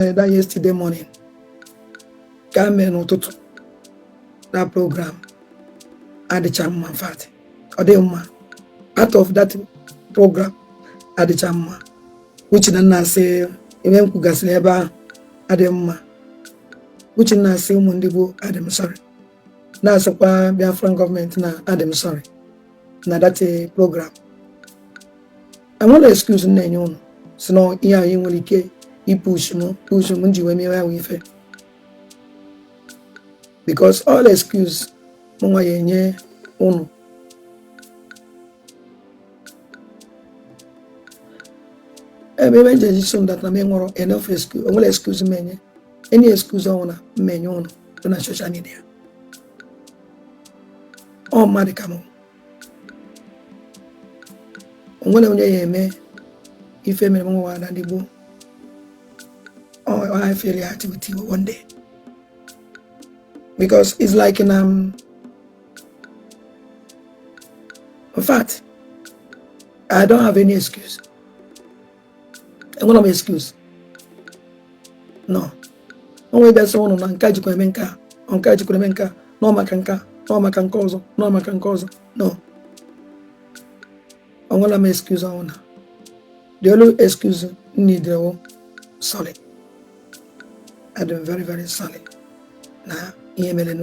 that yesterday morning. Come in to that program at the Chamma Fat. Or the part of that program at the Chamma, which Nana say, even Kugasleba at the which na say Mundibu Adam sorry. Na sakwa Biafran government na Adam sorry. Na that program. I want to excuse na nyon. So no iya yinwelike push munji we mewa we fe. Because all excuse mwa yenye unu. Maybe just that na me ngoro enough excuse. I want excuse menye. Any excuse on menye unu na social media. Oh madikamo. Ngone unye yeme ife me mo wa na dibo. Oh, I feel activity one day. Because it's like in fact, I don't have any excuse. I'm gonna have excuse. No. Only that's one on Kaji Kumenka, on Kaji Kumenka, no makanka, no makankozo, no makankozo. No. I'm gonna have excuse on. The only excuse need the solid. I'm very, very solid. Nah. I'm very,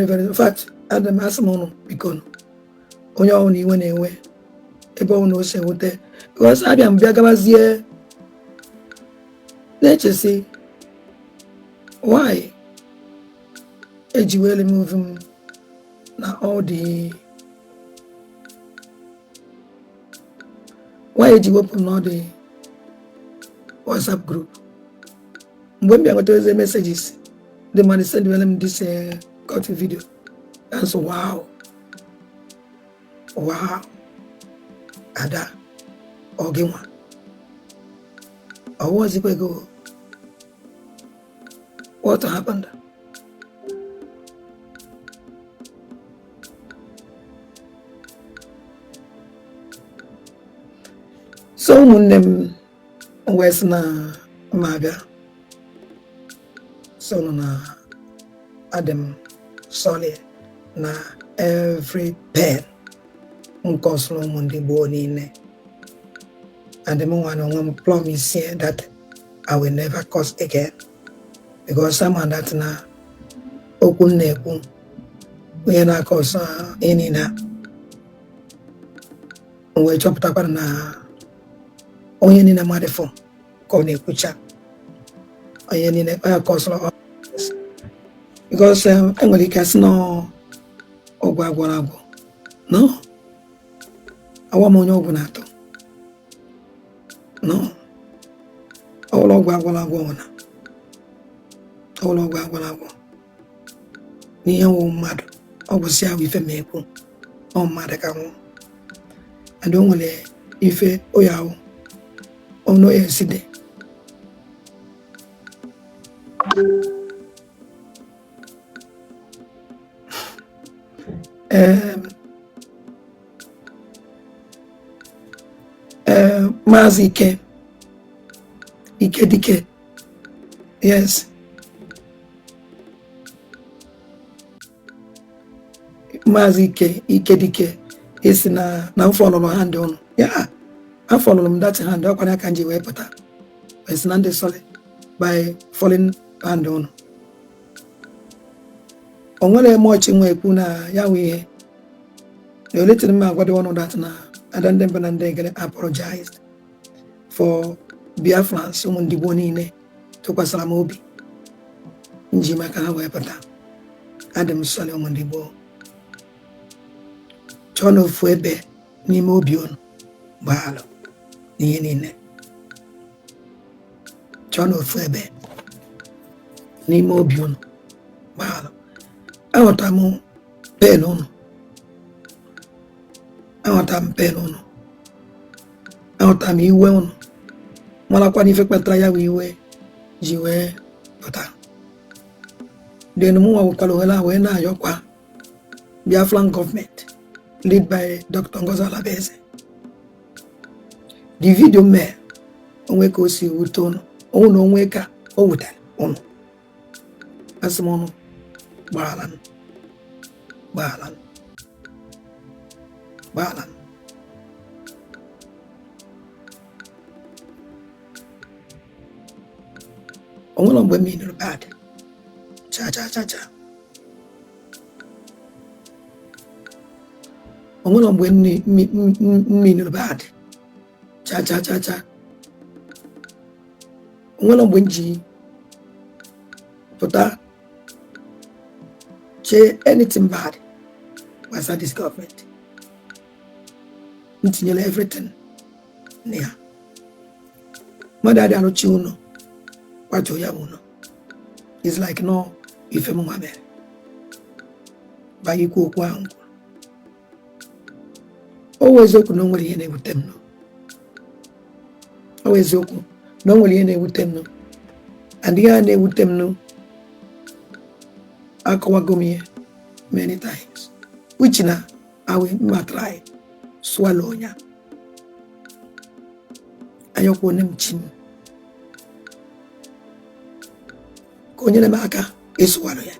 very, in fact, Adam has mono because only only when away about no say what there because I am Biagabazie. Let's just say why Ejueli moving now all the why Eju open all the WhatsApp group. When we are going to the messages, the man sent them this cut video. And so wow, Ada, Ogima. How was it going to go? What happened? So when them was na maga. So na Adam solid na every pen unkoslo mundi boni ne. And the one promise here that I will never curse again. Because someone that na okun neku we na curse any na we chop tapar na onye ni na madefo ko ne kucha onye ni na curse because anybody can no ogwagwarago no awamonyo ogunato no all ogwagwarago ona all ogwagwarago ni yan wo mad obusi awi fe meku o mad ka wo adonwole ife oyawo ono yeside Mazi Ike Dike. Yes. Mazi Ike Dike is na follow hand on. Yeah. I follow them that hand up and I can't do it, but it's not the solid by falling hand on. On one I'm watching where Puna Yahweh. The little man what they want that now. I don't think they get apologized for Biafran, someone dibonine to Pasalamobi. Njima kana wepata. Adam Solomon Dibo. Chono Fuebe, ni mobion, Balo, ni yenine. Chono Fuebe, ni mobion, Balo. Awatamu penon. Awatam penon. Awatam iwe ono. Mala kwa nife kwa traya wiwe jiwe pata. Denu muwa ukaloela wena yokwa Biafran government led by Dr. Ngoza Labese. The video me onwe ka o si wute ụnụ ọnwụ na onwe ka o wutere ụnụ asị m ụnụ gbaghalanụ gbaghalanụ gbaghalanụ onwere mgbe mmiri bad cha cha cha cha onwere mgbe mmiri bad cha cha cha cha onwere mgbe nji pụta chee anything bad gbasara this government ntinyere everything na ya mmadụ adị arụchi ụlọ kwatuo ya ụlọ is like no ife mma mere banye ikwu okwu ahụ o wee eziokwu na o nwere ihe na-ewute m o wee eziokwu na o nwere ihe na-ewute m and ihe a na-ewute m akọwago m ihe many times which na I will try swallow ya ayọkwa onye m chi m ka o nyere m aka ịsụwalụ ya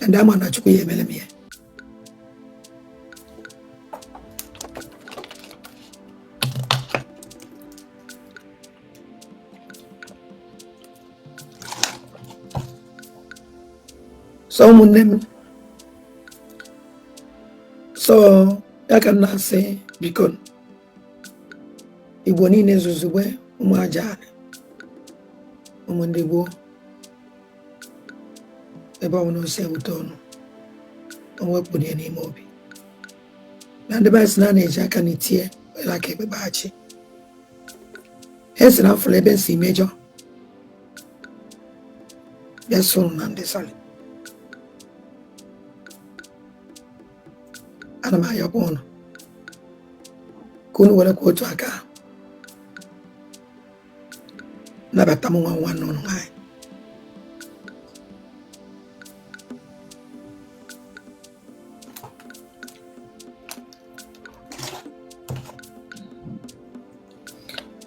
and ama na Chukwu ya emere m ya so ụmụnne m so ya ka m na-asị biko Igbo niile zuzugbe ụmụ aja ụmụ ndị gboo ebe ọ na-ose ewute ọnụ o wepụrụ ya n'ime obi na ndị be si na na-eji aka n'itie were aka ekpebaghachi ha si na afọrọ ebe nsi mejọ bịa soro na ndị sali ana m ayọkwa ụnụ ka unu werekwa otu aka nabata m nwa nwanne ụnụ nwanyị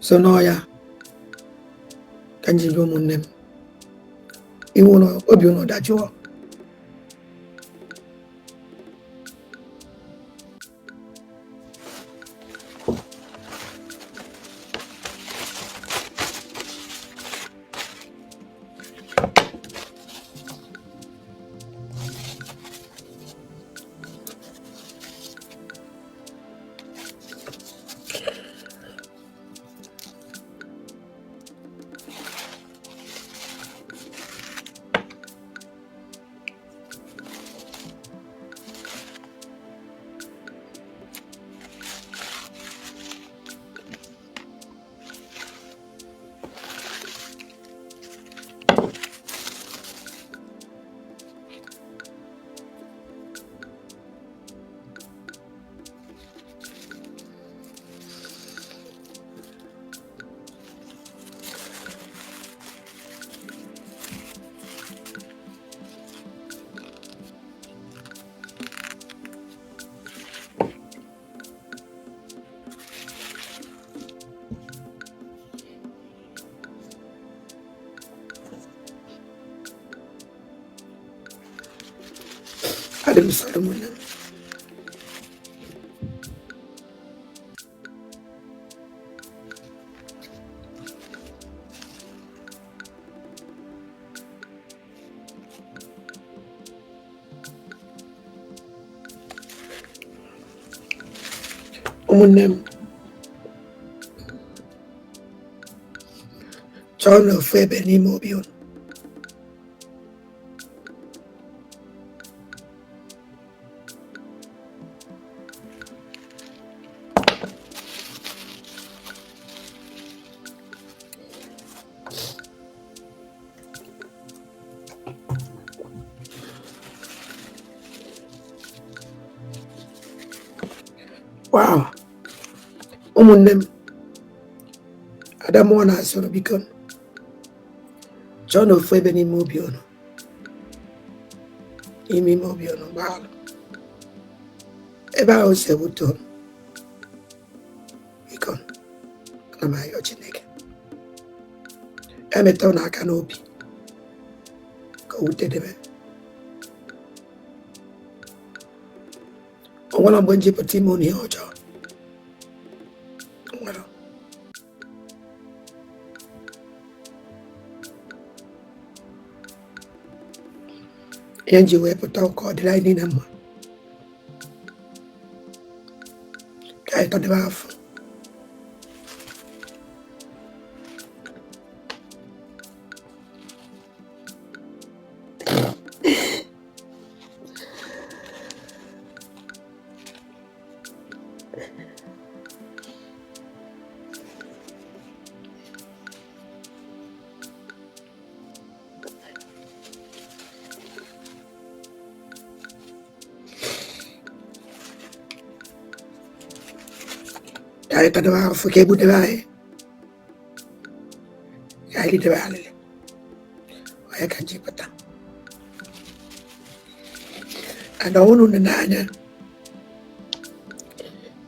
so n'ọya ka njibi ụmụnne m iwu obi ụnụ dajụọ adị m sọrọ ụmụnne m ụmụnne m chọọ na ofu ebe n'ime obi unu wow ụmụnne m Adamu na-asọrọ biko chọọ na ofu ebe n'ime obi unu ime obi unu gbaalụ ebe ahụ si ewute unu na m ayọ Chineke emetọ n'aka n'obi ka o wutedebe o nwere mgbe njipụta ime unu ihe ọjọọ nwere ihe nji wee pụta ka ọ dịrị anyị niile mma ka anyị tọdebe afọ ay tadwa fuke bu debay ay li debay ay kan ci pata and wonu nanya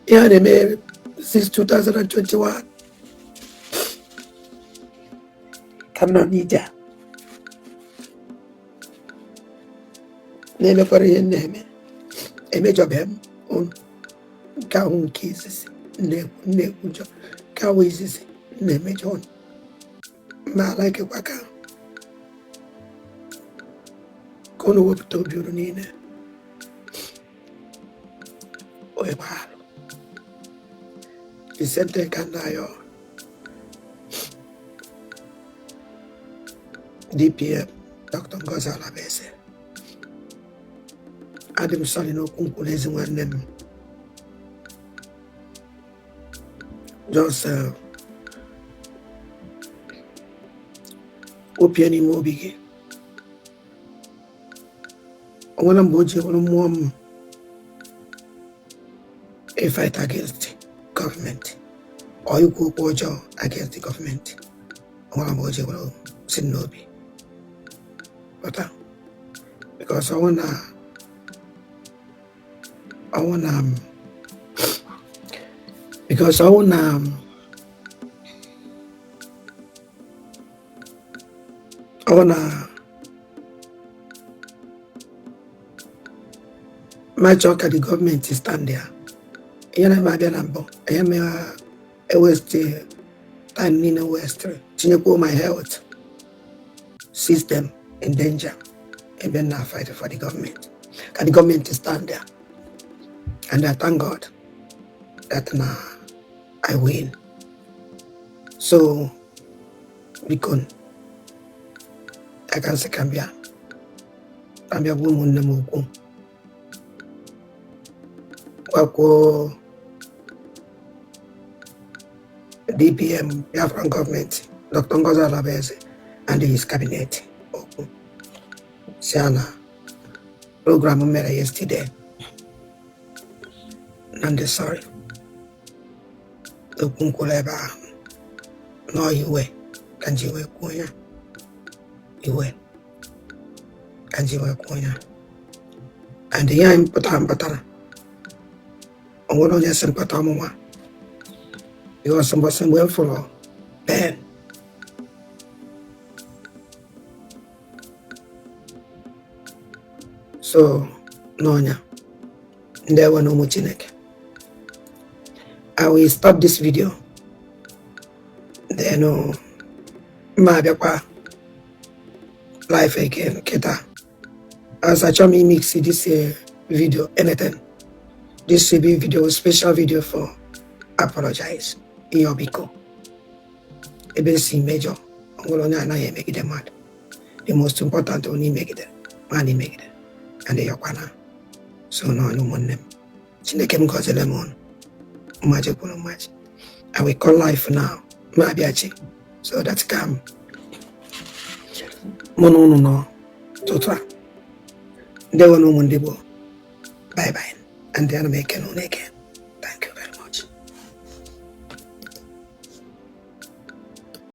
yani me since 2021 kamna nija neme pare neme eme jobem on ka on cases ne kunjo ka wizisi ne mejon ma like kwaka kono wopto biuru nine oe baro Vicente Kanayo DPM Dr. Ngozala Bese Adam Salino kunkulezi nwannem just opiani mobigi wala mboje wala mom a fight against government or you go bojo against the government wala mboje wala sinobi but because I wanna because I wanna my joke at the government is stand there. Yana Maganambo, I am a West time in a West, Chinako, my health system in danger, and then now fight for the government. And the government is stand there. And I thank God that now I win. So because I can say Cambia woman namuku. Wako DPM Biafran government, Dr. Ngozala Bese and his cabinet. Siana program made yesterday. And sorry. The kunkuleba no iwe kanjiwe kunya iwe kanjiwe kunya and the young patara ongono just patamuma you are some well for ben so nonya ndewa no muchineke. I will stop this video. Then, life again, Keta. As I me mix this video, anything. This will be video, special video for apologize. Iyobiko. ABC major. I make it mad. The most important only make it. Money make it. And the Yokwana. So no one name. Chinekem goes a lemon. Much. I will call life now. Mabiachi. So that's come. No. Totra. They were no Mundibo. Bye. And then make an again.